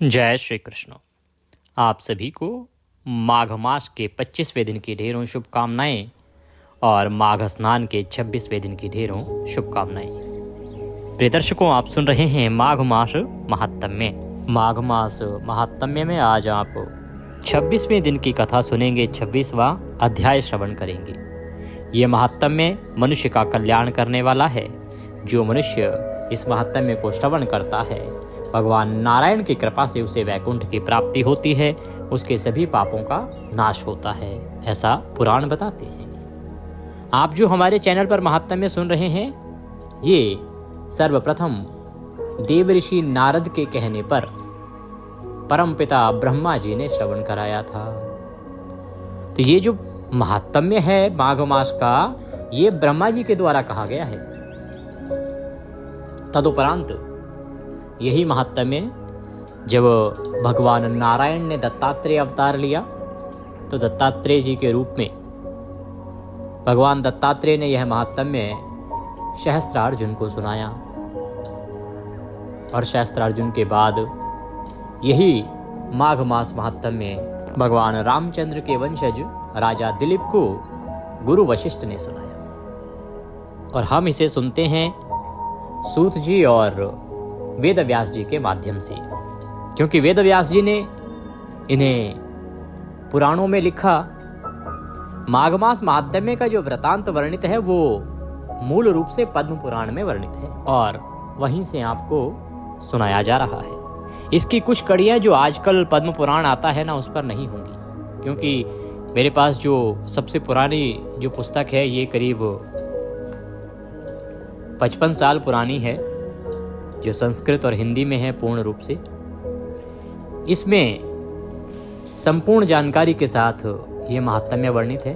जय श्री कृष्ण। आप सभी को माघ मास के 25वें दिन की ढेरों शुभकामनाएं और माघ स्नान के 26वें दिन की ढेरों शुभकामनाएं। प्रिय दर्शकों, आप सुन रहे हैं माघ मास महात्म्य। माघ मास महात्म्य में आज आप 26वें दिन की कथा सुनेंगे, 26वां अध्याय श्रवण करेंगे। ये महात्म्य मनुष्य का कल्याण करने वाला है। जो मनुष्य इस महात्म्य को श्रवण करता है, भगवान नारायण की कृपा से उसे वैकुंठ की प्राप्ति होती है, उसके सभी पापों का नाश होता है, ऐसा पुराण बताते हैं। आप जो हमारे चैनल पर महात्म्य सुन रहे हैं, ये सर्वप्रथम देव ऋषि नारद के कहने पर परमपिता ब्रह्मा जी ने श्रवण कराया था। तो ये जो महात्म्य है माघ मास का, ये ब्रह्मा जी के द्वारा कहा गया है। तदुपरांत यही महात्म्य जब भगवान नारायण ने दत्तात्रेय अवतार लिया, तो दत्तात्रेय जी के रूप में भगवान दत्तात्रेय ने यह महात्म्य सहस्त्रार्जुन को सुनाया। और सहस्त्रार्जुन के बाद यही माघ मास महात्म्य भगवान रामचंद्र के वंशज राजा दिलीप को गुरु वशिष्ठ ने सुनाया। और हम इसे सुनते हैं सूत जी और वेद व्यास जी के माध्यम से, क्योंकि वेद व्यास जी ने इन्हें पुराणों में लिखा। माघ मास महात्म्य का जो वृतांत वर्णित है वो मूल रूप से पद्म पुराण में वर्णित है और वहीं से आपको सुनाया जा रहा है। इसकी कुछ कड़ियां जो आजकल पद्म पुराण आता है ना, उस पर नहीं होंगी, क्योंकि मेरे पास जो सबसे पुरानी जो पुस्तक है ये करीब 55 साल पुरानी है, जो संस्कृत और हिंदी में है पूर्ण रूप से। इसमें संपूर्ण जानकारी के साथ ये महात्म्य वर्णित है।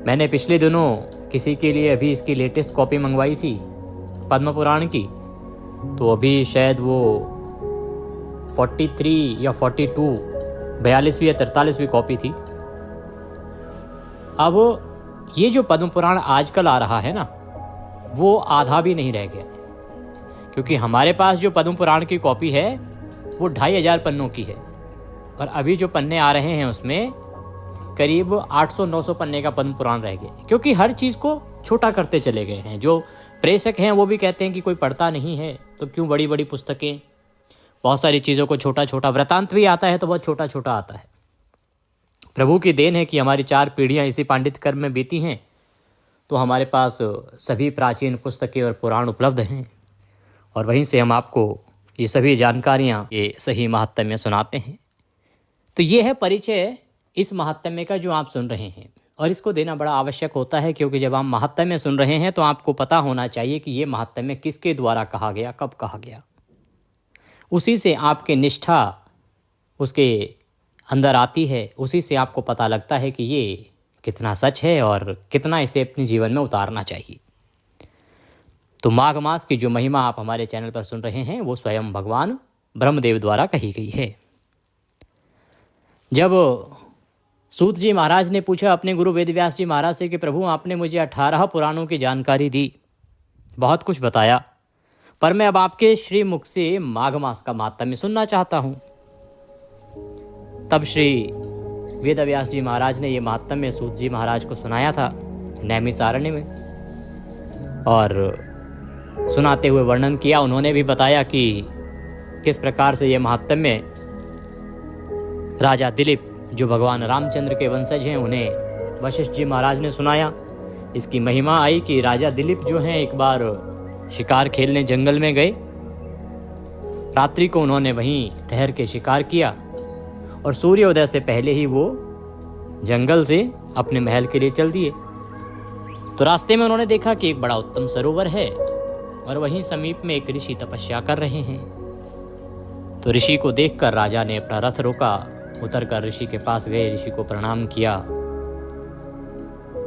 मैंने पिछले दिनों किसी के लिए अभी इसकी लेटेस्ट कॉपी मंगवाई थी पद्म पुराण की, तो अभी शायद वो 43 या 42 42वीं या 43वीं कॉपी थी। अब ये जो पद्म पुराण आजकल आ रहा है ना, वो आधा भी नहीं रह गया, क्योंकि हमारे पास जो पद्म पुराण की कॉपी है वो 2500 पन्नों की है, और अभी जो पन्ने आ रहे हैं उसमें करीब 800-900 पन्ने का पद्म पुराण रह गया, क्योंकि हर चीज़ को छोटा करते चले गए हैं। जो प्रेषक हैं वो भी कहते हैं कि कोई पढ़ता नहीं है, तो क्यों बड़ी बड़ी पुस्तकें, बहुत सारी चीज़ों को छोटा छोटा, वृतांत भी आता है तो बहुत छोटा छोटा आता है। प्रभु की देन है कि हमारी 4 पीढ़ियाँ इसी पांडित कर्म में बीती हैं, तो हमारे पास सभी प्राचीन पुस्तकें और पुराण उपलब्ध हैं, और वहीं से हम आपको ये सभी जानकारियाँ, ये सही महात्म्य सुनाते हैं। तो ये है परिचय इस महात्म्य का जो आप सुन रहे हैं, और इसको देना बड़ा आवश्यक होता है, क्योंकि जब आप महात्म्य सुन रहे हैं तो आपको पता होना चाहिए कि ये महात्म्य किसके द्वारा कहा गया, कब कहा गया। उसी से आपकी निष्ठा उसके अंदर आती है, उसी से आपको पता लगता है कि ये कितना सच है और कितना इसे अपने जीवन में उतारना चाहिए। तो माघ मास की जो महिमा आप हमारे चैनल पर सुन रहे हैं वो स्वयं भगवान ब्रह्मदेव द्वारा कही गई है। जब सूत जी महाराज ने पूछा अपने गुरु वेदव्यास जी महाराज से कि प्रभु आपने मुझे 18 पुराणों की जानकारी दी, बहुत कुछ बताया, पर मैं अब आपके श्री मुख से माघ मास का महात्म्य सुनना चाहता हूँ। तब श्री वेदव्यास जी महाराज ने ये महात्म्य सूत जी महाराज को सुनाया था नैमिषारण्य में, और सुनाते हुए वर्णन किया। उन्होंने भी बताया कि किस प्रकार से ये महात्म्य राजा दिलीप, जो भगवान रामचंद्र के वंशज हैं, उन्हें वशिष्ठ जी महाराज ने सुनाया। इसकी महिमा आई कि राजा दिलीप जो हैं, एक बार शिकार खेलने जंगल में गए। रात्रि को उन्होंने वहीं ठहर के शिकार किया, और सूर्योदय से पहले ही वो जंगल से अपने महल के लिए चल दिए। तो रास्ते में उन्होंने देखा कि एक बड़ा उत्तम सरोवर है, और वहीं समीप में एक ऋषि तपस्या कर रहे हैं। तो ऋषि को देखकर राजा ने अपना रथ रोका, उतरकर ऋषि के पास गए, ऋषि को प्रणाम किया।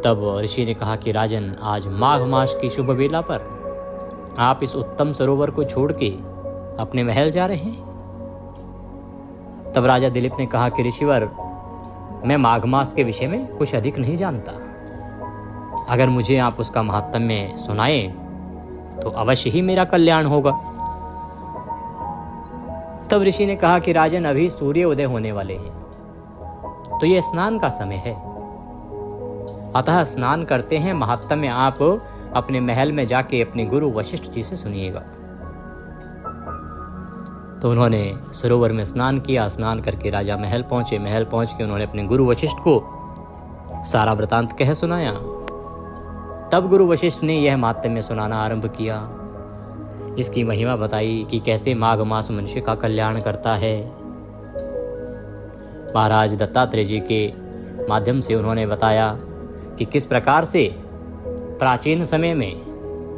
तब ऋषि ने कहा कि राजन, आज माघ मास की शुभ बेला पर आप इस उत्तम सरोवर को छोड़ के अपने महल जा रहे हैं। तब राजा दिलीप ने कहा कि ऋषिवर, मैं माघ मास के विषय में कुछ अधिक नहीं जानता, अगर मुझे आप उसका महात्म्य सुनाएं तो अवश्य ही मेरा कल्याण होगा। तब ऋषि ने कहा कि राजन, अभी सूर्य उदय होने वाले हैं, तो ये स्नान का समय है, अतः स्नान करते हैं। महात्म्य आप अपने महल में जाके अपने गुरु वशिष्ठ जी से सुनिएगा। तो उन्होंने सरोवर में स्नान किया। स्नान करके राजा महल पहुंचे। महल पहुंच के उन्होंने अपने गुरु वशिष्ठ को सारा वृतांत कह सुनाया। तब गुरु वशिष्ठ ने यह महात्म्य सुनाना आरंभ किया। इसकी महिमा बताई कि कैसे माघ मास मनुष्य का कल्याण करता है। महाराज दत्तात्रेय जी के माध्यम से उन्होंने बताया कि किस प्रकार से प्राचीन समय में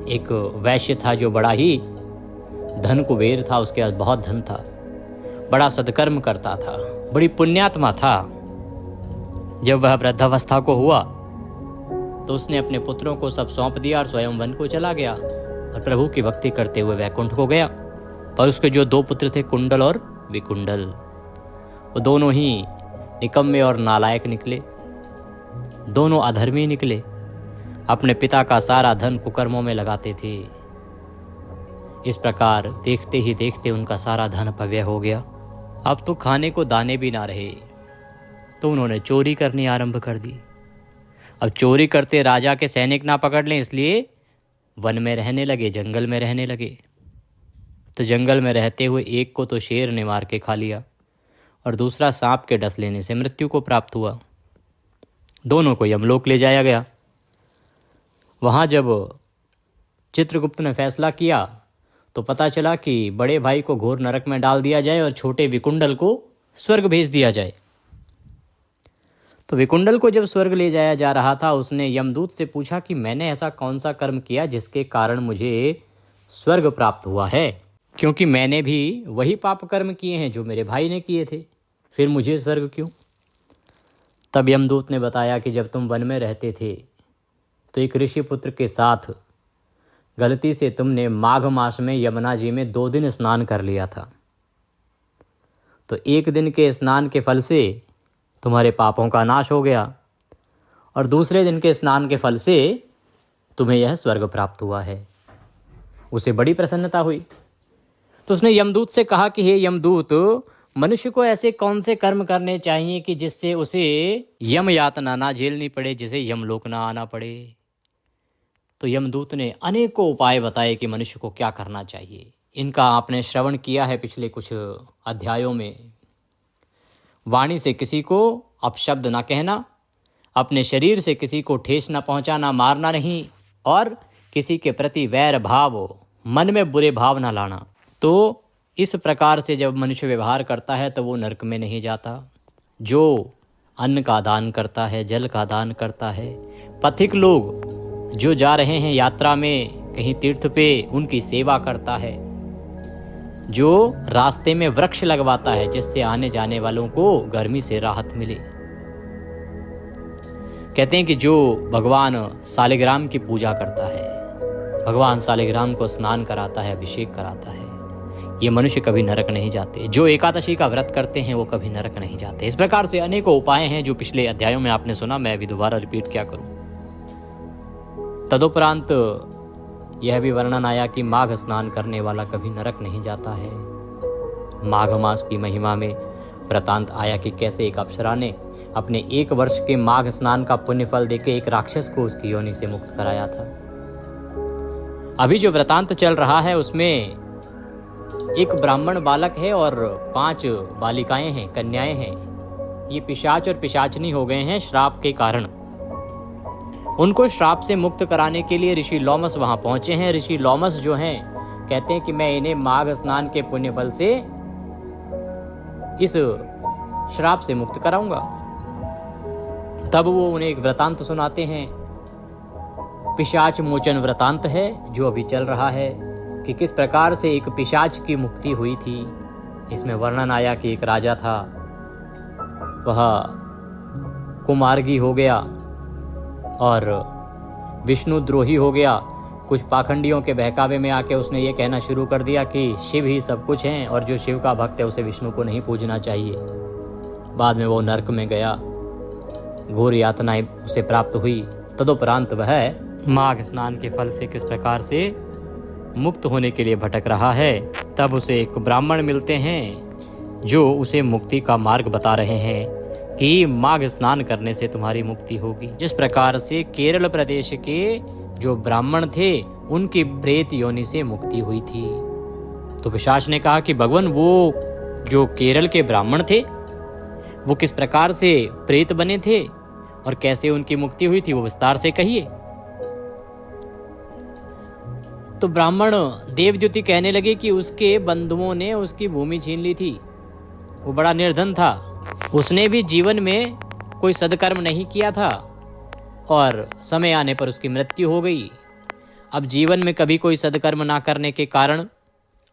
एक वैश्य था जो बड़ा ही धन कुबेर था, उसके पास बहुत धन था, बड़ा सत्कर्म करता था, बड़ी पुण्यात्मा था। जब वह वृद्धावस्था को हुआ तो उसने अपने पुत्रों को सब सौंप दिया और स्वयं वन को चला गया और प्रभु की भक्ति करते हुए वैकुंठ को गया। पर उसके जो 2 पुत्र थे, कुंडल और विकुंडल, वो दोनों ही निकम्मे और नालायक निकले, दोनों अधर्मी निकले, अपने पिता का सारा धन कुकर्मों में लगाते थे। इस प्रकार देखते ही देखते उनका सारा धन अपव्यय हो गया। अब तो खाने को दाने भी ना रहे, तो उन्होंने चोरी करनी आरंभ कर दी। अब चोरी करते राजा के सैनिक ना पकड़ लें, इसलिए वन में रहने लगे, जंगल में रहने लगे। तो जंगल में रहते हुए एक को तो शेर ने मार के खा लिया और दूसरा सांप के डस लेने से मृत्यु को प्राप्त हुआ। दोनों को यमलोक ले जाया गया। वहाँ जब चित्रगुप्त ने फैसला किया तो पता चला कि बड़े भाई को घोर नरक में डाल दिया जाए और छोटे विकुंडल को स्वर्ग भेज दिया जाए। तो विकुंडल को जब स्वर्ग ले जाया जा रहा था, उसने यमदूत से पूछा कि मैंने ऐसा कौन सा कर्म किया जिसके कारण मुझे स्वर्ग प्राप्त हुआ है, क्योंकि मैंने भी वही पाप कर्म किए हैं जो मेरे भाई ने किए थे, फिर मुझे स्वर्ग क्यों। तब यमदूत ने बताया कि जब तुम वन में रहते थे तो एक ऋषि पुत्र के साथ गलती से तुमने माघ मास में यमुना जी में 2 दिन स्नान कर लिया था। तो 1 दिन के स्नान के फल से तुम्हारे पापों का नाश हो गया और दूसरे दिन के स्नान के फल से तुम्हें यह स्वर्ग प्राप्त हुआ है। उसे बड़ी प्रसन्नता हुई। तो उसने यमदूत से कहा कि हे यमदूत, मनुष्य को ऐसे कौन से कर्म करने चाहिए कि जिससे उसे यम यातना ना झेलनी पड़े, जिसे यमलोक ना आना पड़े। तो यमदूत ने अनेकों उपाय बताए कि मनुष्य को क्या करना चाहिए। इनका आपने श्रवण किया है पिछले कुछ अध्यायों में। वाणी से किसी को अपशब्द ना कहना, अपने शरीर से किसी को ठेस ना पहुंचाना, मारना नहीं, और किसी के प्रति वैर भाव, मन में बुरे भाव ना लाना। तो इस प्रकार से जब मनुष्य व्यवहार करता है तो वो नरक में नहीं जाता। जो अन्न का दान करता है, जल का दान करता है, पथिक लोग जो जा रहे हैं यात्रा में कहीं तीर्थ पे, उनकी सेवा करता है, जो रास्ते में वृक्ष लगवाता है जिससे आने जाने वालों को गर्मी से राहत मिले। कहते हैं कि जो भगवान सालिग्राम की पूजा करता है, भगवान सालिग्राम को स्नान कराता है, अभिषेक कराता है, ये मनुष्य कभी नरक नहीं जाते। जो एकादशी का व्रत करते हैं वो कभी नरक नहीं जाते। इस प्रकार से अनेकों उपाय हैं जो पिछले अध्यायों में आपने सुना, मैं अभी दोबारा रिपीट क्या करूं। तदुपरांत यह भी वर्णन आया कि माघ स्नान करने वाला कभी नरक नहीं जाता है। माघ मास की महिमा में वृतांत आया कि कैसे एक अप्सरा ने अपने 1 वर्ष के माघ स्नान का पुण्य फल देके एक राक्षस को उसकी योनि से मुक्त कराया था। अभी जो वृतांत चल रहा है उसमें एक ब्राह्मण बालक है और 5 बालिकाएं हैं, कन्याएं हैं। ये पिशाच और पिशाचनी हो गए हैं श्राप के कारण। उनको श्राप से मुक्त कराने के लिए ऋषि लोमस वहां पहुंचे हैं। ऋषि लोमस जो हैं कहते हैं कि मैं इन्हें माघ स्नान के पुण्य फल से इस श्राप से मुक्त कराऊंगा। तब वो उन्हें एक वृतांत सुनाते हैं। पिशाच मोचन वृतांत है जो अभी चल रहा है कि किस प्रकार से एक पिशाच की मुक्ति हुई थी। इसमें वर्णन आया कि एक राजा था, वह कुमार्गी हो गया और विष्णुद्रोही हो गया। कुछ पाखंडियों के बहकावे में आके उसने ये कहना शुरू कर दिया कि शिव ही सब कुछ हैं और जो शिव का भक्त है उसे विष्णु को नहीं पूजना चाहिए। बाद में वो नरक में गया, घोर यातनाएं उसे प्राप्त हुई। तदुपरांत वह माघ स्नान के फल से किस प्रकार से मुक्त होने के लिए भटक रहा है। तब उसे एक ब्राह्मण मिलते हैं जो उसे मुक्ति का मार्ग बता रहे हैं कि माघ स्नान करने से तुम्हारी मुक्ति होगी। जिस प्रकार से केरल प्रदेश के जो ब्राह्मण थे उनकी प्रेत योनि से मुक्ति हुई थी। तो पिशाच ने कहा कि भगवान, वो जो केरल के ब्राह्मण थे वो किस प्रकार से प्रेत बने थे और कैसे उनकी मुक्ति हुई थी, वो विस्तार से कहिए। तो ब्राह्मण देवद्युति कहने लगे कि उसके बंधुओं ने उसकी भूमि छीन ली थी। वो बड़ा निर्धन था, उसने भी जीवन में कोई सदकर्म नहीं किया था और समय आने पर उसकी मृत्यु हो गई। अब जीवन में कभी कोई सदकर्म ना करने के कारण,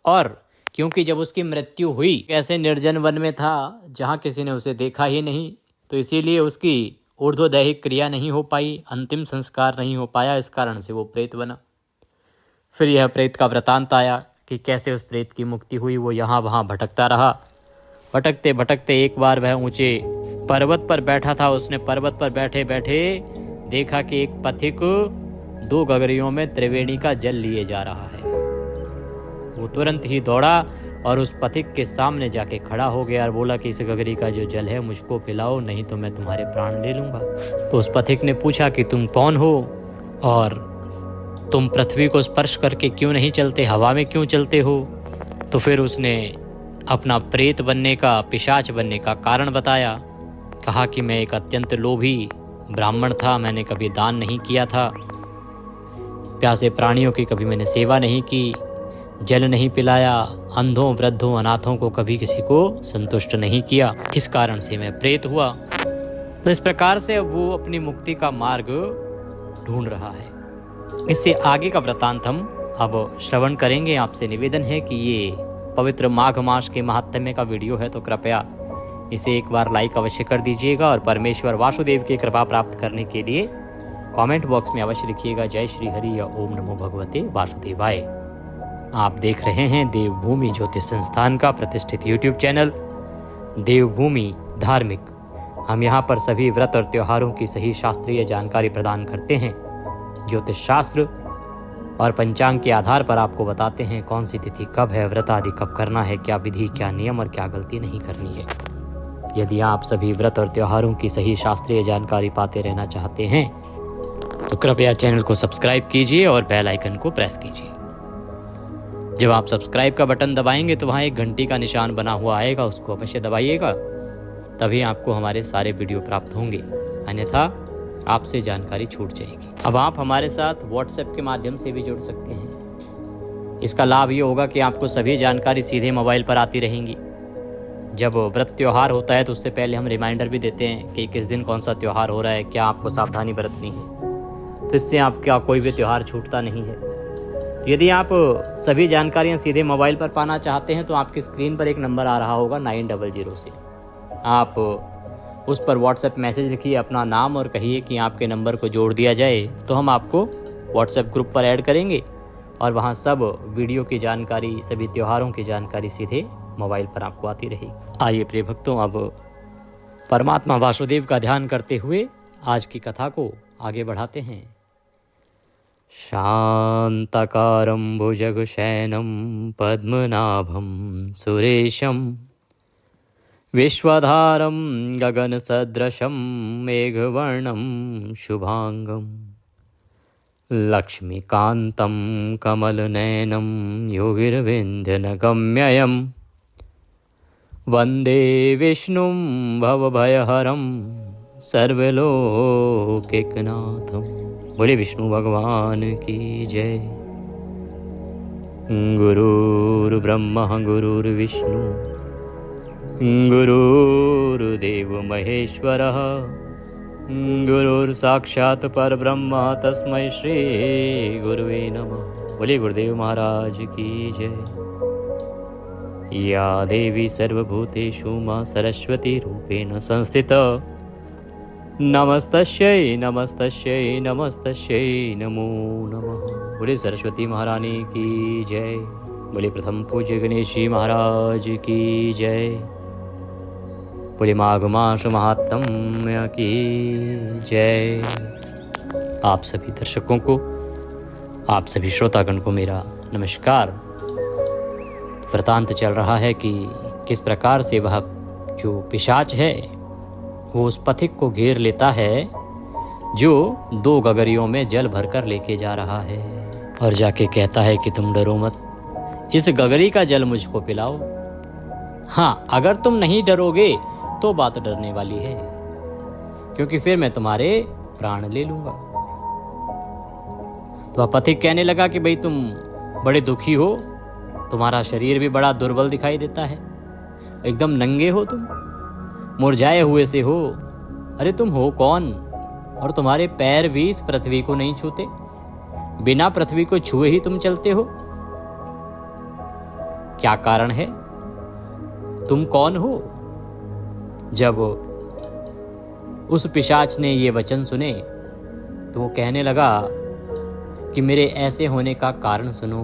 और क्योंकि जब उसकी मृत्यु हुई ऐसे निर्जन वन में था जहाँ किसी ने उसे देखा ही नहीं, तो इसीलिए उसकी ऊर्ध्वदैहिक क्रिया नहीं हो पाई, अंतिम संस्कार नहीं हो पाया, इस कारण से वो प्रेत बना। फिर यह प्रेत का वृतांत आया कि कैसे उस प्रेत की मुक्ति हुई। वो यहाँ वहाँ भटकता रहा। भटकते भटकते एक बार वह ऊंचे पर्वत पर बैठा था। उसने पर्वत पर बैठे बैठे देखा कि एक पथिक 2 गगरियों में त्रिवेणी का जल लिए जा रहा है। वो तुरंत ही दौड़ा और उस पथिक के सामने जाके खड़ा हो गया और बोला कि इस गगरी का जो जल है मुझको पिलाओ, नहीं तो मैं तुम्हारे प्राण ले लूंगा। तो उस पथिक ने पूछा कि तुम कौन हो और तुम पृथ्वी को स्पर्श करके क्यों नहीं चलते, हवा में क्यों चलते हो। तो फिर उसने अपना प्रेत बनने का, पिशाच बनने का कारण बताया। कहा कि मैं एक अत्यंत लोभी ब्राह्मण था, मैंने कभी दान नहीं किया था, प्यासे प्राणियों की कभी मैंने सेवा नहीं की, जल नहीं पिलाया, अंधों वृद्धों अनाथों को कभी किसी को संतुष्ट नहीं किया, इस कारण से मैं प्रेत हुआ। तो इस प्रकार से वो अपनी मुक्ति का मार्ग ढूंढ रहा है। इससे आगे का वृतांत हम अब श्रवण करेंगे। आपसे निवेदन है कि ये पवित्र माघ मास के महात्म्य का वीडियो है तो कृपया इसे एक बार लाइक अवश्य कर दीजिएगा और परमेश्वर वासुदेव की कृपा प्राप्त करने के लिए कमेंट बॉक्स में अवश्य लिखिएगा जय श्री हरि या ओम नमो भगवते वासुदेवाय। आप देख रहे हैं देवभूमि ज्योतिष संस्थान का प्रतिष्ठित यूट्यूब चैनल देवभूमि धार्मिक। हम यहाँ पर सभी व्रत और त्योहारों की सही शास्त्रीय जानकारी प्रदान करते हैं। ज्योतिष शास्त्र और पंचांग के आधार पर आपको बताते हैं कौन सी तिथि कब है, व्रत आदि कब करना है, क्या विधि, क्या नियम और क्या गलती नहीं करनी है। यदि आप सभी व्रत और त्योहारों की सही शास्त्रीय जानकारी पाते रहना चाहते हैं तो कृपया चैनल को सब्सक्राइब कीजिए और बेल आइकन को प्रेस कीजिए। जब आप सब्सक्राइब का बटन दबाएंगे तो वहाँ एक घंटी का निशान बना हुआ आएगा, उसको अवश्य दबाइएगा, तभी आपको हमारे सारे वीडियो प्राप्त होंगे, अन्यथा आपसे जानकारी छूट जाएगी। अब आप हमारे साथ व्हाट्सएप के माध्यम से भी जुड़ सकते हैं। इसका लाभ ये होगा कि आपको सभी जानकारी सीधे मोबाइल पर आती रहेंगी। जब व्रत त्यौहार होता है तो उससे पहले हम रिमाइंडर भी देते हैं कि किस दिन कौन सा त्यौहार हो रहा है, क्या आपको सावधानी बरतनी है, तो इससे आपका कोई भी त्यौहार छूटता नहीं है। यदि आप सभी जानकारियाँ सीधे मोबाइल पर पाना चाहते हैं तो आपकी स्क्रीन पर एक नंबर आ रहा होगा 900 से, आप उस पर व्हाट्सएप मैसेज लिखिए अपना नाम और कहिए कि आपके नंबर को जोड़ दिया जाए, तो हम आपको व्हाट्सएप ग्रुप पर ऐड करेंगे और वहाँ सब वीडियो की जानकारी, सभी त्योहारों की जानकारी सीधे मोबाइल पर आपको आती रहेगी। आइए प्रिय भक्तों, अब परमात्मा वासुदेव का ध्यान करते हुए आज की कथा को आगे बढ़ाते हैं। शांताकारं भुजगशयनं पद्मनाभं सुरेशं विश्वधारं गगनसदृशं मेघवर्णं शुभांगं लक्ष्मीकान्तं कमलनयनं योगिर्विन्ध्यनगम्यं वन्दे विष्णुं भवभयहरं सर्वलोकैकनाथं। बोले विष्णु भगवान की जय। गुरुर्ब्रह्मा गुरुर्विष्णु गुरुर्देव महेश्वरः गुरुर्साक्षात् परब्रह्म तस्मै श्री गुरुवे नमः। बोले गुरुदेव महाराज की जय। या देवी सर्वभूतेषु मां सरस्वती रूपेण संस्थिता नमस्तस्यै नमस्तस्यै नमस्तस्यै नमो नमः। बोले सरस्वती महारानी की जय। बोले प्रथम पूज्य गणेश जी महाराज की जय। बोले माघ मास महात्म्य की जय। आप सभी दर्शकों को, आप सभी श्रोतागण को मेरा नमस्कार। वृतांत चल रहा है कि किस प्रकार से वह जो पिशाच है वो उस पथिक को घेर लेता है जो 2 गगरियों में जल भरकर लेके जा रहा है, और जाके कहता है कि तुम डरो मत, इस गगरी का जल मुझको पिलाओ। हाँ, अगर तुम नहीं डरोगे तो बात डरने वाली है, क्योंकि फिर मैं तुम्हारे प्राण ले लूंगा। तो वह पथिक कहने लगा कि भाई तुम बड़े दुखी हो, तुम्हारा शरीर भी बड़ा दुर्बल दिखाई देता है, एकदम नंगे हो, तुम मुरझाए हुए से हो। अरे तुम हो कौन, और तुम्हारे पैर भी इस पृथ्वी को नहीं छूते, बिना पृथ्वी को छुए ही तुम चलते हो, क्या कारण है, तुम कौन हो? जब उस पिशाच ने ये वचन सुने तो वो कहने लगा कि मेरे ऐसे होने का कारण सुनो।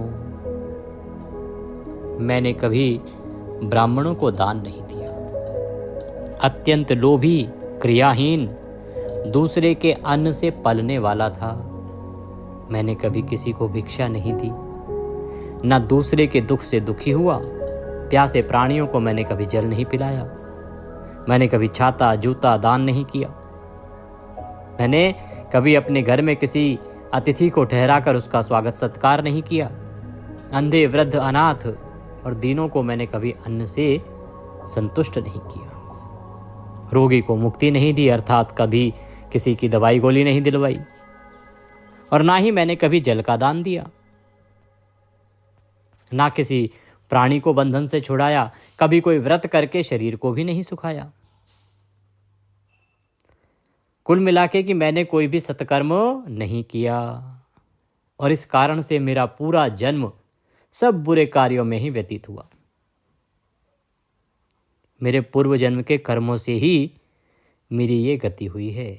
मैंने कभी ब्राह्मणों को दान नहीं दिया, अत्यंत लोभी, क्रियाहीन, दूसरे के अन्न से पलने वाला था। मैंने कभी किसी को भिक्षा नहीं दी, न दूसरे के दुख से दुखी हुआ। प्यासे प्राणियों को मैंने कभी जल नहीं पिलाया। मैंने कभी छाता जूता दान नहीं किया। मैंने कभी अपने घर में किसी अतिथि को ठहराकर उसका स्वागत सत्कार नहीं किया। अंधे, वृद्ध, अनाथ और दीनों को मैंने कभी अन्न से संतुष्ट नहीं किया। रोगी को मुक्ति नहीं दी, अर्थात कभी किसी की दवाई गोली नहीं दिलवाई, और ना ही मैंने कभी जल का दान दिया, ना किसी प्राणी को बंधन से छुड़ाया, कभी कोई व्रत करके शरीर को भी नहीं सुखाया। कुल मिलाके कि मैंने कोई भी सत्कर्म नहीं किया, और इस कारण से मेरा पूरा जन्म सब बुरे कार्यों में ही व्यतीत हुआ। मेरे पूर्व जन्म के कर्मों से ही मेरी ये गति हुई है।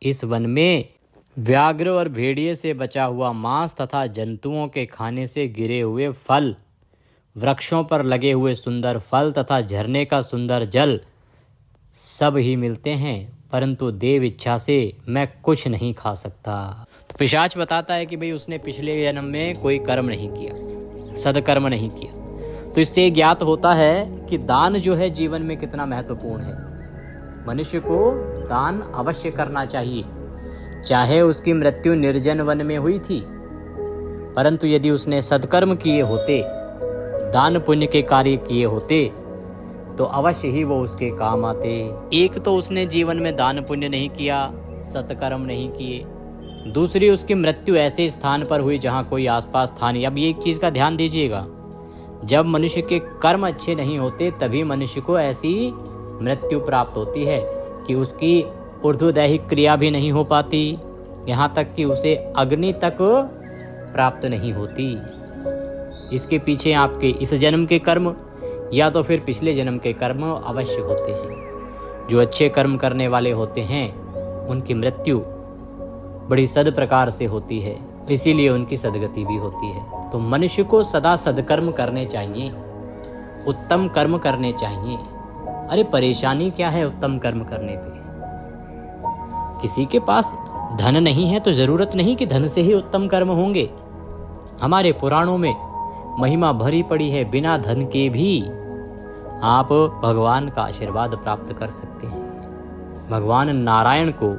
इस वन में व्याघ्र और भेड़िए से बचा हुआ मांस तथा जंतुओं के खाने से गिरे हुए फल, वृक्षों पर लगे हुए सुंदर फल तथा झरने का सुंदर जल सब ही मिलते हैं, परंतु देव इच्छा से मैं कुछ नहीं खा सकता। तो पिशाच बताता है कि भाई उसने पिछले जन्म में कोई कर्म नहीं किया, सदकर्म नहीं किया। तो इससे ज्ञात होता है कि दान जो है जीवन में कितना महत्वपूर्ण है। मनुष्य को दान अवश्य करना चाहिए, चाहे उसकी मृत्यु निर्जन वन में हुई थी, परंतु यदि उसने सत्कर्म किए होते, दान पुण्य के कार्य किए होते, तो अवश्य ही वो उसके काम आते। एक तो उसने जीवन में दान पुण्य नहीं किया, सत्कर्म नहीं किए, दूसरी उसकी मृत्यु ऐसे स्थान पर हुई जहाँ कोई आसपास था नहीं। अब ये एक चीज़ का ध्यान दीजिएगा, जब मनुष्य के कर्म अच्छे नहीं होते तभी मनुष्य को ऐसी मृत्यु प्राप्त होती है कि उसकी ऊर्ध्वदैहिक क्रिया भी नहीं हो पाती, यहाँ तक कि उसे अग्नि तक प्राप्त नहीं होती। इसके पीछे आपके इस जन्म के कर्म या तो फिर पिछले जन्म के कर्म अवश्य होते हैं। जो अच्छे कर्म करने वाले होते हैं उनकी मृत्यु बड़ी सद प्रकार से होती है, इसीलिए उनकी सदगति भी होती है। तो मनुष्य को सदा सदकर्म करने चाहिए, उत्तम कर्म करने चाहिए। अरे परेशानी क्या है उत्तम कर्म करने पे? किसी के पास धन नहीं है तो जरूरत नहीं कि धन से ही उत्तम कर्म होंगे। हमारे पुराणों में महिमा भरी पड़ी है, बिना धन के भी आप भगवान का आशीर्वाद प्राप्त कर सकते हैं। भगवान नारायण को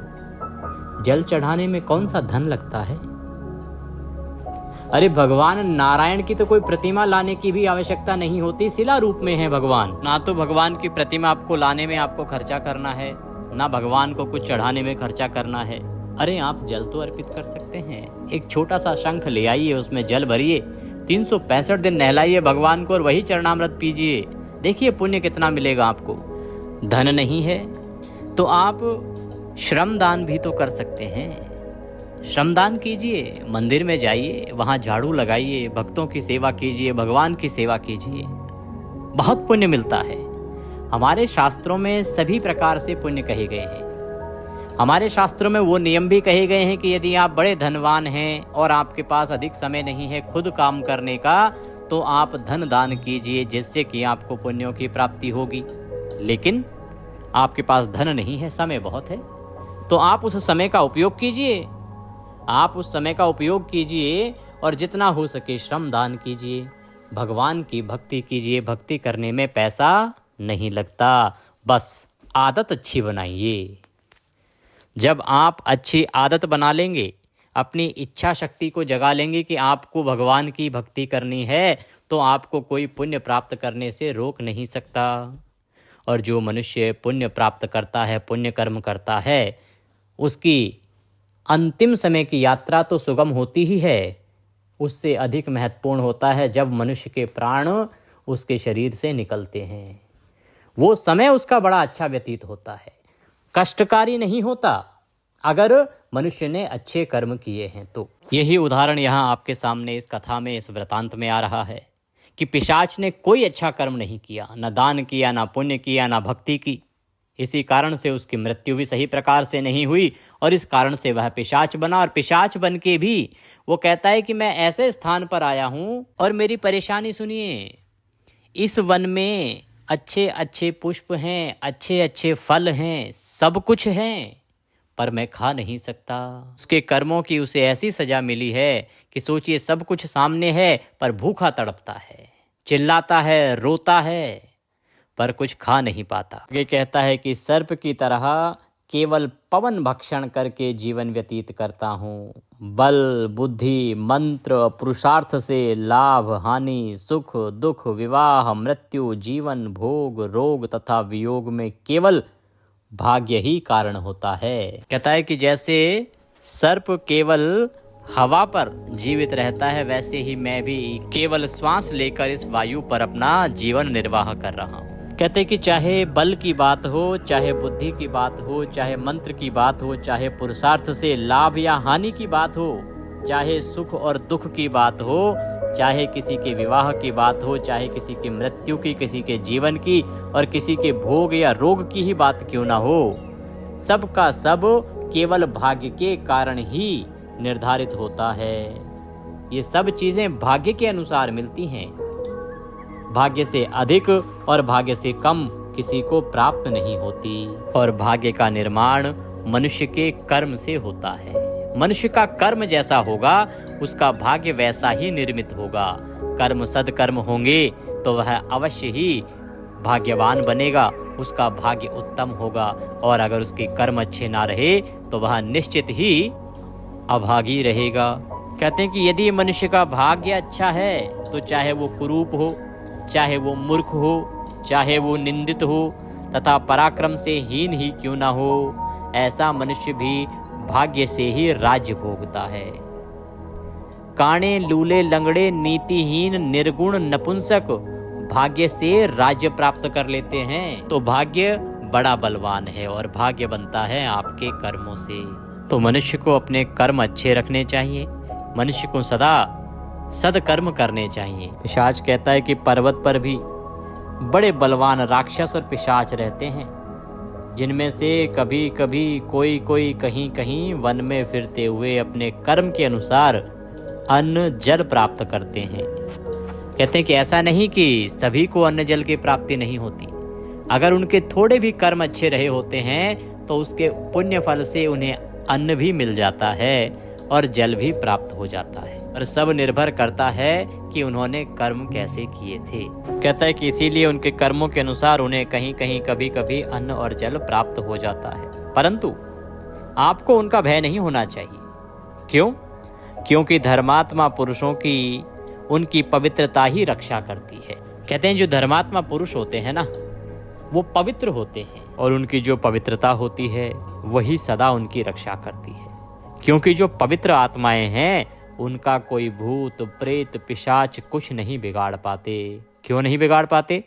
जल चढ़ाने में कौन सा धन लगता है? अरे भगवान नारायण की तो कोई प्रतिमा लाने की भी आवश्यकता नहीं होती, शिला रूप में है भगवान। ना तो भगवान की प्रतिमा आपको लाने में आपको खर्चा करना है, ना भगवान को कुछ चढ़ाने में खर्चा करना है। अरे आप जल तो अर्पित कर सकते हैं। एक छोटा सा शंख ले आइए, उसमें जल भरिए, 365 दिन नहलाइए भगवान को और वही चरणामृत पीजिए। देखिए पुण्य कितना मिलेगा आपको। धन नहीं है तो आप श्रम दान भी तो कर सकते हैं। श्रमदान कीजिए, मंदिर में जाइए, वहाँ झाड़ू लगाइए, भक्तों की सेवा कीजिए, भगवान की सेवा कीजिए, बहुत पुण्य मिलता है। हमारे शास्त्रों में सभी प्रकार से पुण्य कहे गए हैं। हमारे शास्त्रों में वो नियम भी कहे गए हैं कि यदि आप बड़े धनवान हैं और आपके पास अधिक समय नहीं है खुद काम करने का, तो आप धन दान कीजिए, जिससे कि आपको पुण्यों की प्राप्ति होगी। लेकिन आपके पास धन नहीं है, समय बहुत है, तो आप उस समय का उपयोग कीजिए। आप उस समय का उपयोग कीजिए और जितना हो सके श्रम दान कीजिए। भगवान की भक्ति कीजिए, भक्ति करने में पैसा नहीं लगता, बस आदत अच्छी बनाइए। जब आप अच्छी आदत बना लेंगे, अपनी इच्छा शक्ति को जगा लेंगे कि आपको भगवान की भक्ति करनी है, तो आपको कोई पुण्य प्राप्त करने से रोक नहीं सकता। और जो मनुष्य पुण्य प्राप्त करता है, पुण्य कर्म करता है, उसकी अंतिम समय की यात्रा तो सुगम होती ही है, उससे अधिक महत्वपूर्ण होता है जब मनुष्य के प्राण उसके शरीर से निकलते हैं। वो समय उसका बड़ा अच्छा व्यतीत होता है, कष्टकारी नहीं होता, अगर मनुष्य ने अच्छे कर्म किए हैं तो। यही उदाहरण यहाँ आपके सामने इस कथा में, इस वृतांत में आ रहा है कि पिशाच ने कोई अच्छा कर्म नहीं किया, न दान किया, न पुण्य किया, न भक्ति की। इसी कारण से उसकी मृत्यु भी सही प्रकार से नहीं हुई और इस कारण से वह पिशाच बना। और पिशाच बन के भी वो कहता है कि मैं ऐसे स्थान पर आया हूँ और मेरी परेशानी सुनिए, इस वन में अच्छे अच्छे पुष्प हैं, अच्छे अच्छे फल हैं, सब कुछ हैं, पर मैं खा नहीं सकता। उसके कर्मों की उसे ऐसी सजा मिली है कि सोचिए, सब कुछ सामने है पर भूखा तड़पता है, चिल्लाता है, रोता है, पर कुछ खा नहीं पाता। ये कहता है कि सर्प की तरह केवल पवन भक्षण करके जीवन व्यतीत करता हूँ। बल, बुद्धि, मंत्र, पुरुषार्थ से लाभ, हानि, सुख, दुख, विवाह, मृत्यु, जीवन, भोग, रोग तथा वियोग में केवल भाग्य ही कारण होता है। कहता है कि जैसे सर्प केवल हवा पर जीवित रहता है, वैसे ही मैं भी केवल श्वास लेकर इस वायु पर अपना जीवन निर्वाह कर रहा हूँ। कहते कि चाहे बल की बात हो, चाहे बुद्धि की बात हो, चाहे मंत्र की बात हो, चाहे पुरुषार्थ से लाभ या हानि की बात हो, चाहे सुख और दुख की बात हो, चाहे किसी के विवाह की बात हो, चाहे किसी की मृत्यु की, किसी के जीवन की और किसी के भोग या रोग की ही बात क्यों ना हो, सबका सब केवल भाग्य के कारण ही निर्धारित होता है। ये सब चीजें भाग्य के अनुसार मिलती हैं। भाग्य से अधिक और भाग्य से कम किसी को प्राप्त नहीं होती। और भाग्य का निर्माण मनुष्य के कर्म से होता है। मनुष्य का कर्म जैसा होगा, उसका भाग्य वैसा ही निर्मित होगा। कर्म सदकर्म होंगे तो वह अवश्य ही भाग्यवान बनेगा, उसका भाग्य उत्तम होगा। और अगर उसके कर्म अच्छे ना रहे तो वह निश्चित ही अभागी रहेगा। कहते हैं कि यदि मनुष्य का भाग्य अच्छा है तो चाहे वो कुरूप हो, चाहे वो मूर्ख हो, चाहे वो निंदित हो तथा पराक्रम से हीन ही क्यों ना हो, ऐसा मनुष्य भी भाग्य से ही राज्य भोगता है। काणे, लूले, लंगड़े, नीतिहीन, निर्गुण, नपुंसक भाग्य से राज्य प्राप्त कर लेते हैं। तो भाग्य बड़ा बलवान है और भाग्य बनता है आपके कर्मों से। तो मनुष्य को अपने कर्म अच्छे रखने चाहिए, मनुष्य को सदा सदकर्म करने चाहिए। पिशाच कहता है कि पर्वत पर भी बड़े बलवान राक्षस और पिशाच रहते हैं, जिनमें से कभी कभी कोई कहीं कहीं वन में फिरते हुए अपने कर्म के अनुसार अन्न जल प्राप्त करते हैं। कहते हैं कि ऐसा नहीं कि सभी को अन्न जल की प्राप्ति नहीं होती। अगर उनके थोड़े भी कर्म अच्छे रहे होते हैं तो उसके पुण्य फल से उन्हें अन्न भी मिल जाता है और जल भी प्राप्त हो जाता है। और सब निर्भर करता है कि उन्होंने कर्म कैसे किए थे। कहता है कि इसीलिए उनके कर्मों के अनुसार उन्हें कहीं कहीं कभी कभी अन्न और जल प्राप्त हो जाता है। परंतु आपको उनका भय नहीं होना चाहिए। क्यों? क्योंकि धर्मात्मा पुरुषों की उनकी पवित्रता ही रक्षा करती है। कहते हैं जो धर्मात्मा पुरुष होते हैं ना, वो पवित्र होते हैं और उनकी जो पवित्रता होती है वही सदा उनकी रक्षा करती है। क्योंकि जो पवित्र आत्माएं हैं उनका कोई भूत, प्रेत, पिशाच कुछ नहीं बिगाड़ पाते। क्यों नहीं बिगाड़ पाते?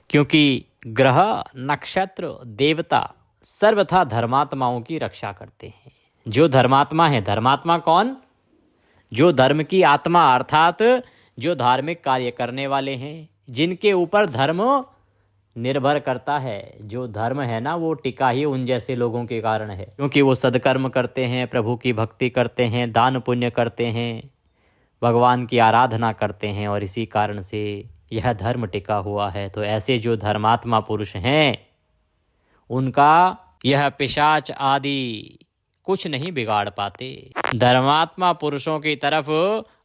क्योंकि ग्रह, नक्षत्र, देवता सर्वथा धर्मात्माओं की रक्षा करते हैं। जो धर्मात्मा है, धर्मात्मा कौन? जो धर्म की आत्मा अर्थात जो धार्मिक कार्य करने वाले हैं, जिनके ऊपर धर्म निर्भर करता है। जो धर्म है ना, वो टिका ही उन जैसे लोगों के कारण है, क्योंकि वो सदकर्म करते हैं, प्रभु की भक्ति करते हैं, दान पुण्य करते हैं, भगवान की आराधना करते हैं और इसी कारण से यह धर्म टिका हुआ है। तो ऐसे जो धर्मात्मा पुरुष हैं उनका यह पिशाच आदि कुछ नहीं बिगाड़ पाते। धर्मात्मा पुरुषों की तरफ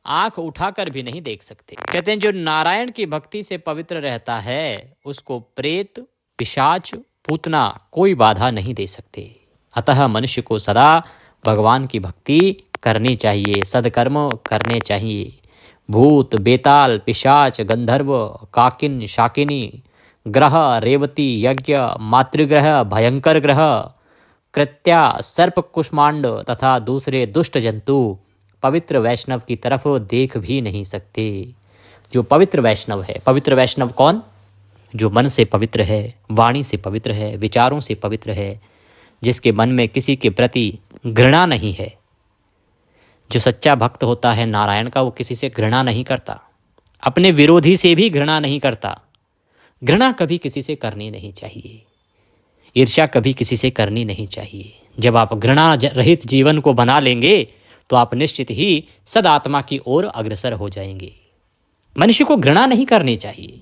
आंख उठाकर भी नहीं देख सकते। कहते हैं जो नारायण की भक्ति से पवित्र रहता है उसको प्रेत, पिशाच, पूतना कोई बाधा नहीं दे सकते। अतः मनुष्य को सदा भगवान की भक्ति करनी चाहिए, सदकर्म करने चाहिए। भूत, बेताल, पिशाच, गंधर्व, काकिन, शाकिनी, ग्रह, रेवती, यज्ञ, मातृग्रह, भयंकर ग्रह, कृत्या, सर्प, कुष्मांड तथा दूसरे दुष्ट जंतु पवित्र वैष्णव की तरफ देख भी नहीं सकते। जो पवित्र वैष्णव है, पवित्र वैष्णव कौन? जो मन से पवित्र है, वाणी से पवित्र है, विचारों से पवित्र है, जिसके मन में किसी के प्रति घृणा नहीं है। जो सच्चा भक्त होता है नारायण का, वो किसी से घृणा नहीं करता, अपने विरोधी से भी घृणा नहीं करता। घृणा कभी किसी से करनी नहीं चाहिए, ईर्ष्या कभी किसी से करनी नहीं चाहिए। जब आप घृणा रहित जीवन को बना लेंगे तो आप निश्चित ही सदात्मा की ओर अग्रसर हो जाएंगे। मनुष्य को घृणा नहीं करनी चाहिए।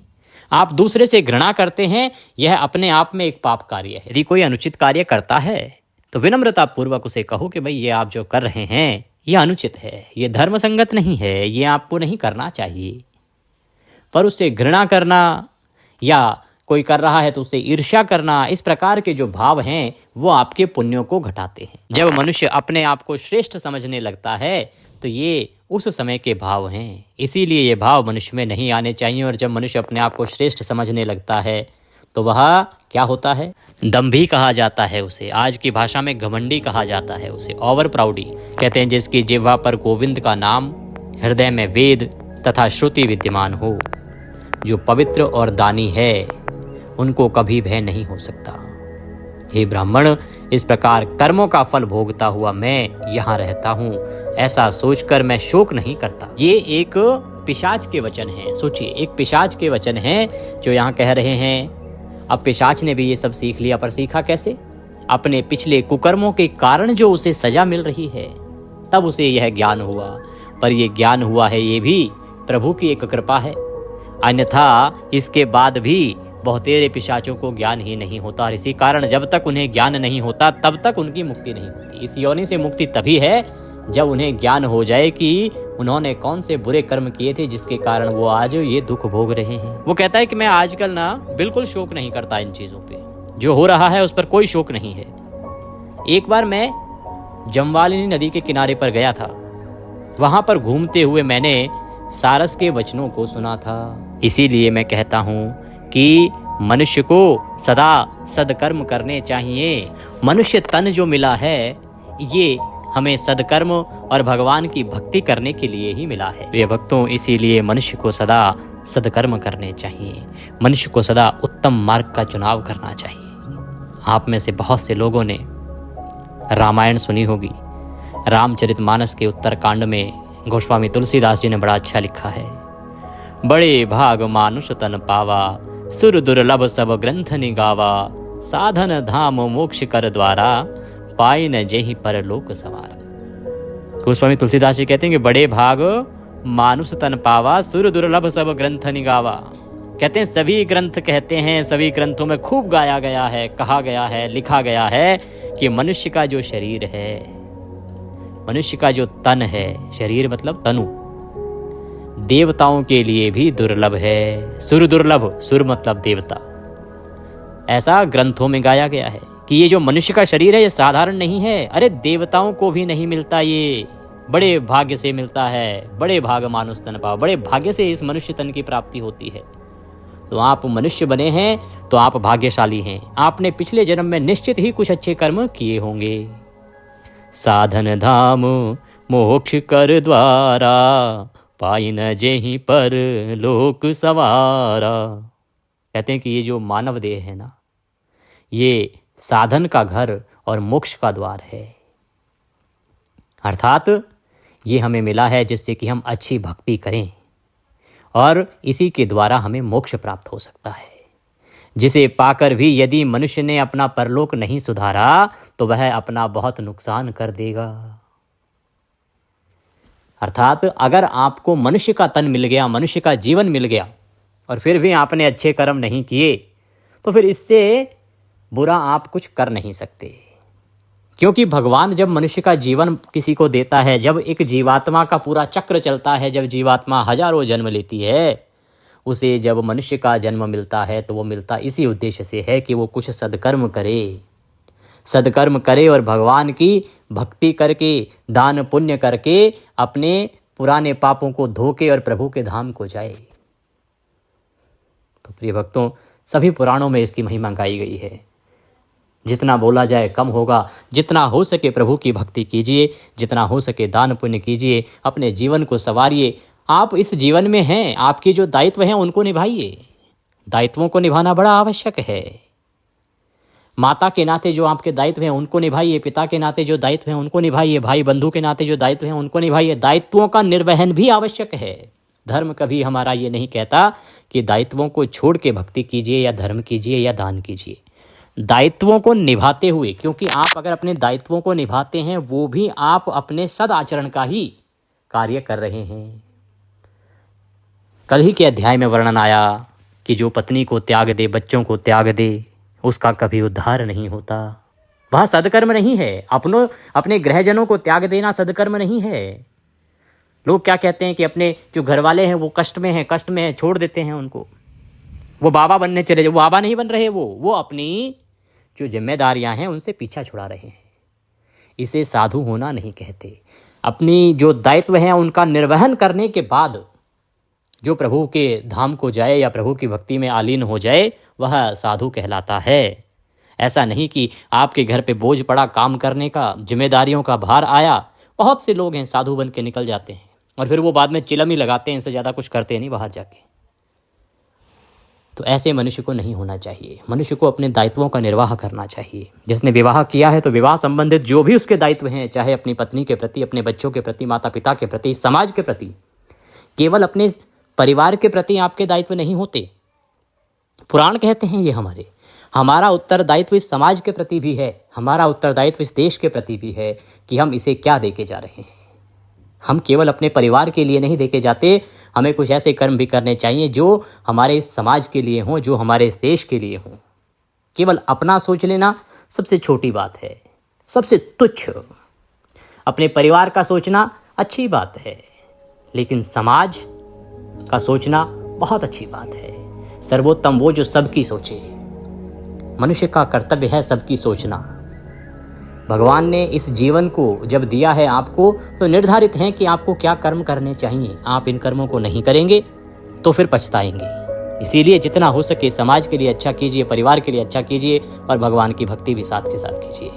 आप दूसरे से घृणा करते हैं, यह अपने आप में एक पाप कार्य है। यदि कोई अनुचित कार्य करता है तो विनम्रता पूर्वक उसे कहो कि भाई ये आप जो कर रहे हैं ये अनुचित है, ये धर्म संगत नहीं है, ये आपको नहीं करना चाहिए। पर उससे घृणा करना या कोई कर रहा है तो उससे ईर्ष्या करना, इस प्रकार के जो भाव हैं वो आपके पुण्यों को घटाते हैं। जब मनुष्य अपने आप को श्रेष्ठ समझने लगता है तो ये उस समय के भाव हैं, इसीलिए ये भाव मनुष्य में नहीं आने चाहिए। और जब मनुष्य अपने आप को श्रेष्ठ समझने लगता है तो वह क्या होता है? दंभी कहा जाता है उसे, आज की भाषा में घमंडी कहा जाता है उसे, ओवर प्राउडी। कहते हैं जिसकी जिह्वा पर गोविंद का नाम, हृदय में वेद तथा श्रुति विद्यमान हो, जो पवित्र और दानी है, उनको कभी भय नहीं हो सकता। हे ब्राह्मण, इस प्रकार कर्मों का फल भोगता हुआ मैं यहाँ रहता हूँ, ऐसा सोचकर मैं शोक नहीं करता। ये एक पिशाच के वचन हैं। सोचिए, एक पिशाच के वचन हैं जो यहाँ कह रहे हैं। अब पिशाच ने भी ये सब सीख लिया, पर सीखा कैसे? अपने पिछले कुकर्मों के कारण जो उसे सजा मिल रही है, तब उसे यह ज्ञान हुआ। पर यह ज्ञान हुआ है ये भी प्रभु की एक कृपा है, अन्यथा इसके बाद भी बहुतेरे पिशाचों को ज्ञान ही नहीं होता। और इसी कारण जब तक उन्हें ज्ञान नहीं होता तब तक उनकी मुक्ति नहीं होती। इस योनि से मुक्ति तभी है जब उन्हें ज्ञान हो जाए कि उन्होंने कौन से बुरे कर्म किए थे जिसके कारण वो आज ये दुख भोग रहे हैं। वो कहता है कि मैं आजकल ना बिल्कुल शोक नहीं करता इन चीजों पे, जो हो रहा है उस पर कोई शोक नहीं है। एक बार मैं जमवालिनी नदी के किनारे पर गया था, वहां पर घूमते हुए मैंने सारस के वचनों को सुना था। इसीलिए मैं कहता हूँ कि मनुष्य को सदा सदकर्म करने चाहिए। मनुष्य तन जो मिला है ये हमें सदकर्म और भगवान की भक्ति करने के लिए ही मिला है। प्रिय भक्तों, इसीलिए मनुष्य को सदा सदकर्म करने चाहिए, मनुष्य को सदा उत्तम मार्ग का चुनाव करना चाहिए। आप में से बहुत से लोगों ने रामायण सुनी होगी। रामचरितमानस के उत्तरकांड में गोस्वामी तुलसीदास जी ने बड़ा अच्छा लिखा है। बड़े भाग मानुष तन पावा, सुर दुर्लभ सब ग्रंथ निगावा, साधन धाम मोक्ष कर द्वारा, पाई न जेहि पर लोक सवारा। गोस्वामी तुलसीदास जी कहते हैं कि बड़े भाग मानुष तन पावा, सुर दुर्लभ सब ग्रंथ निगावा। कहते हैं सभी ग्रंथ कहते हैं, सभी ग्रंथों में खूब गाया गया है, कहा गया है, लिखा गया है कि मनुष्य का जो शरीर है, मनुष्य का जो तन है, शरीर मतलब तनु, देवताओं के लिए भी दुर्लभ है। सुर दुर्लभ, सुर मतलब देवता। ऐसा ग्रंथों में गाया गया है कि ये जो मनुष्य का शरीर है ये साधारण नहीं है। अरे देवताओं को भी नहीं मिलता, ये बड़े भाग्य से मिलता है। बड़े भाग मानुष तन पाओ, बड़े भाग्य से इस मनुष्य तन की प्राप्ति होती है। तो आप मनुष्य बने हैं तो आप भाग्यशाली हैं। आपने पिछले जन्म में निश्चित ही कुछ अच्छे कर्म किए होंगे। साधन धाम मोक्ष कर द्वारा, पाई न जेहि पर लोक सवारा। कहते हैं कि ये जो मानव देह है ना, ये साधन का घर और मोक्ष का द्वार है। अर्थात ये हमें मिला है जिससे कि हम अच्छी भक्ति करें और इसी के द्वारा हमें मोक्ष प्राप्त हो सकता है, जिसे पाकर भी यदि मनुष्य ने अपना परलोक नहीं सुधारा तो वह अपना बहुत नुकसान कर देगा। अर्थात अगर आपको मनुष्य का तन मिल गया, मनुष्य का जीवन मिल गया और फिर भी आपने अच्छे कर्म नहीं किए तो फिर इससे बुरा आप कुछ कर नहीं सकते। क्योंकि भगवान जब मनुष्य का जीवन किसी को देता है, जब एक जीवात्मा का पूरा चक्र चलता है, जब जीवात्मा हजारों जन्म लेती है, उसे जब मनुष्य का जन्म मिलता है तो वो मिलता इसी उद्देश्य से है कि वो कुछ सद्कर्म करे, सद्कर्म करे और भगवान की भक्ति करके, दान पुण्य करके अपने पुराने पापों को धोके और प्रभु के धाम को जाए। तो प्रिय भक्तों, सभी पुराणों में इसकी महिमा गाई गई है। जितना बोला जाए कम होगा। जितना हो सके प्रभु की भक्ति कीजिए, जितना हो सके दान पुण्य कीजिए, अपने जीवन को संवारिए। आप इस जीवन में हैं, आपके जो दायित्व हैं उनको निभाइए। दायित्वों को निभाना बड़ा आवश्यक है। माता के नाते जो आपके दायित्व हैं उनको निभाइए, पिता के नाते जो दायित्व हैं उनको निभाइए, भाई बंधु के नाते जो दायित्व हैं उनको निभाइए। दायित्वों का निर्वहन भी आवश्यक है। धर्म कभी हमारा ये नहीं कहता कि दायित्वों को छोड़ के भक्ति कीजिए या धर्म कीजिए या दान कीजिए। दायित्वों को निभाते हुए, क्योंकि आप अगर अपने दायित्वों को निभाते हैं वो भी आप अपने सदाचरण का ही कार्य कर रहे हैं। कल ही के अध्याय में वर्णन आया कि जो पत्नी को त्याग दे, बच्चों को त्याग दे, उसका कभी उद्धार नहीं होता। वह सदकर्म नहीं है। अपने ग्रहजनों को त्याग देना सदकर्म नहीं है। लोग क्या कहते हैं कि अपने जो घर वाले हैं वो कष्ट में हैं, छोड़ देते हैं उनको, वो बाबा बनने चले जाओ। वो बाबा नहीं बन रहे, वो अपनी जो जिम्मेदारियां हैं उनसे पीछा छुड़ा रहे हैं। इसे साधु होना नहीं कहते। अपनी जो दायित्व हैं उनका निर्वहन करने के बाद जो प्रभु के धाम को जाए या प्रभु की भक्ति में आलीन हो जाए, वह साधु कहलाता है। ऐसा नहीं कि आपके घर पे बोझ पड़ा काम करने का, जिम्मेदारियों का भार आया। बहुत से लोग हैं साधु बन के निकल जाते हैं और फिर वो बाद में चिलम ही लगाते हैं, इनसे ज़्यादा कुछ करते नहीं बाहर जाके। तो ऐसे मनुष्य को नहीं होना चाहिए। मनुष्य को अपने दायित्वों का निर्वाह करना चाहिए। जिसने विवाह किया है तो विवाह संबंधित जो भी उसके दायित्व हैं, चाहे अपनी पत्नी के प्रति, अपने बच्चों के प्रति, माता पिता के प्रति, समाज के प्रति, केवल अपने परिवार के प्रति आपके दायित्व नहीं होते। पुराण कहते हैं ये हमारा उत्तरदायित्व इस समाज के प्रति भी है, हमारा उत्तरदायित्व इस देश के प्रति भी है कि हम इसे क्या देके जा रहे हैं। हम केवल अपने परिवार के लिए नहीं देके जाते, हमें कुछ ऐसे कर्म भी करने चाहिए जो हमारे समाज के लिए हों, जो हमारे इस देश के लिए हों। केवल अपना सोच लेना सबसे छोटी बात है, सबसे तुच्छ। अपने परिवार का सोचना अच्छी बात है, लेकिन समाज का सोचना बहुत अच्छी बात है। सर्वोत्तम वो जो सबकी सोचे। मनुष्य का कर्तव्य है सबकी सोचना। भगवान ने इस जीवन को जब दिया है आपको, तो निर्धारित है कि आपको क्या कर्म करने चाहिए। आप इन कर्मों को नहीं करेंगे तो फिर पछताएंगे। इसीलिए जितना हो सके समाज के लिए अच्छा कीजिए, परिवार के लिए अच्छा कीजिए और भगवान की भक्ति भी साथ के साथ कीजिए।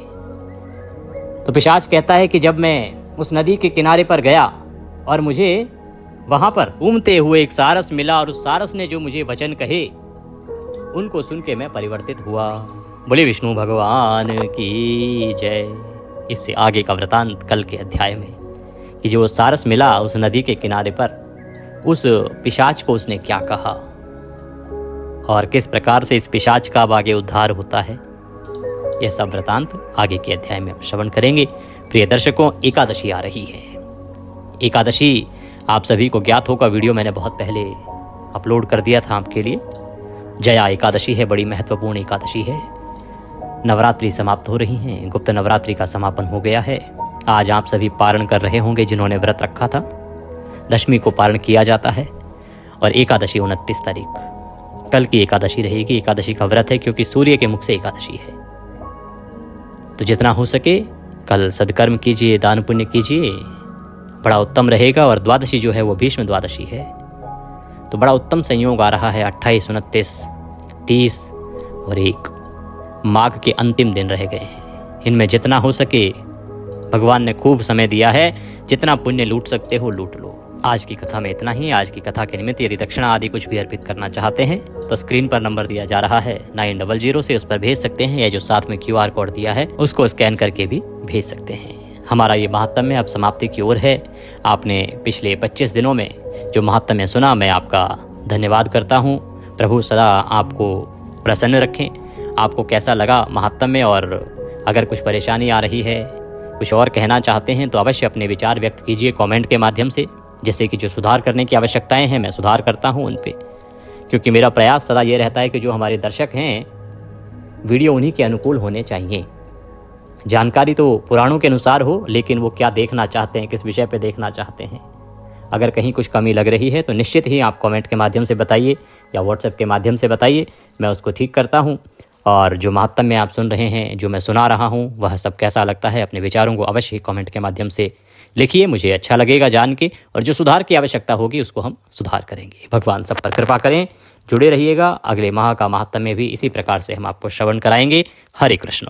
तो पिशाच कहता है कि जब मैं उस नदी के किनारे पर गया और मुझे वहां पर घूमते हुए एक सारस मिला और उस सारस ने जो मुझे वचन कहे उनको सुन के मैं परिवर्तित हुआ। बोले विष्णु भगवान की जय। इससे आगे का वृतांत कल के अध्याय में कि जो सारस मिला उस नदी के किनारे पर, उस पिशाच को उसने क्या कहा और किस प्रकार से इस पिशाच का अब आगे उद्धार होता है, यह सब वृतांत आगे के अध्याय में हम श्रवण करेंगे। प्रिय दर्शकों, एकादशी आ रही है। एकादशी आप सभी को ज्ञात होगा, वीडियो मैंने बहुत पहले अपलोड कर दिया था आपके लिए। जया एकादशी है, बड़ी महत्वपूर्ण एकादशी है। नवरात्रि समाप्त हो रही हैं, गुप्त नवरात्रि का समापन हो गया है। आज आप सभी पारण कर रहे होंगे जिन्होंने व्रत रखा था। दशमी को पारण किया जाता है और एकादशी 29 तारीख कल की एकादशी रहेगी। एकादशी का व्रत है क्योंकि सूर्य के मुख से एकादशी है। तो जितना हो सके कल सद्कर्म कीजिए, दान पुण्य कीजिए, बड़ा उत्तम रहेगा। और द्वादशी जो है वो भीष्म द्वादशी है, तो बड़ा उत्तम संयोग आ रहा है। 28, 29, 30 और 1 माघ के अंतिम दिन रह गए हैं। इनमें जितना हो सके भगवान ने खूब समय दिया है, जितना पुण्य लूट सकते हो लूट लो। आज की कथा में इतना ही। आज की कथा के निमित्त यदि दक्षिणा आदि कुछ भी अर्पित करना चाहते हैं तो स्क्रीन पर नंबर दिया जा रहा है 900 से, उस पर भेज सकते हैं, या जो साथ में QR कोड दिया है उसको स्कैन करके भी भेज सकते हैं। हमारा ये महात्म्य अब समाप्ति की ओर है। आपने पिछले 25 दिनों में जो महात्म्य सुना, मैं आपका धन्यवाद करता हूँ। प्रभु सदा आपको प्रसन्न रखें। आपको कैसा लगा महात्म्य, और अगर कुछ परेशानी आ रही है, कुछ और कहना चाहते हैं तो अवश्य अपने विचार व्यक्त कीजिए कमेंट के माध्यम से, जैसे कि जो सुधार करने की आवश्यकताएं हैं मैं सुधार करता हूं उन पे। क्योंकि मेरा प्रयास सदा ये रहता है कि जो हमारे दर्शक हैं वीडियो उन्हीं के अनुकूल होने चाहिए। जानकारी तो पुराणों के अनुसार हो, लेकिन वो क्या देखना चाहते हैं, किस विषय पे देखना चाहते हैं। अगर कहीं कुछ कमी लग रही है तो निश्चित ही आप कमेंट के माध्यम से बताइए या व्हाट्सएप के माध्यम से बताइए, मैं उसको ठीक करता हूँ। और जो महात्म्य आप सुन रहे हैं, जो मैं सुना रहा हूँ, वह सब कैसा लगता है, अपने विचारों को अवश्य ही कमेंट के माध्यम से लिखिए, मुझे अच्छा लगेगा जान के। और जो सुधार की आवश्यकता होगी उसको हम सुधार करेंगे। भगवान सब पर कृपा करें। जुड़े रहिएगा, अगले माह का महात्म्य भी इसी प्रकार से हम आपको श्रवण कराएंगे। हरे कृष्ण।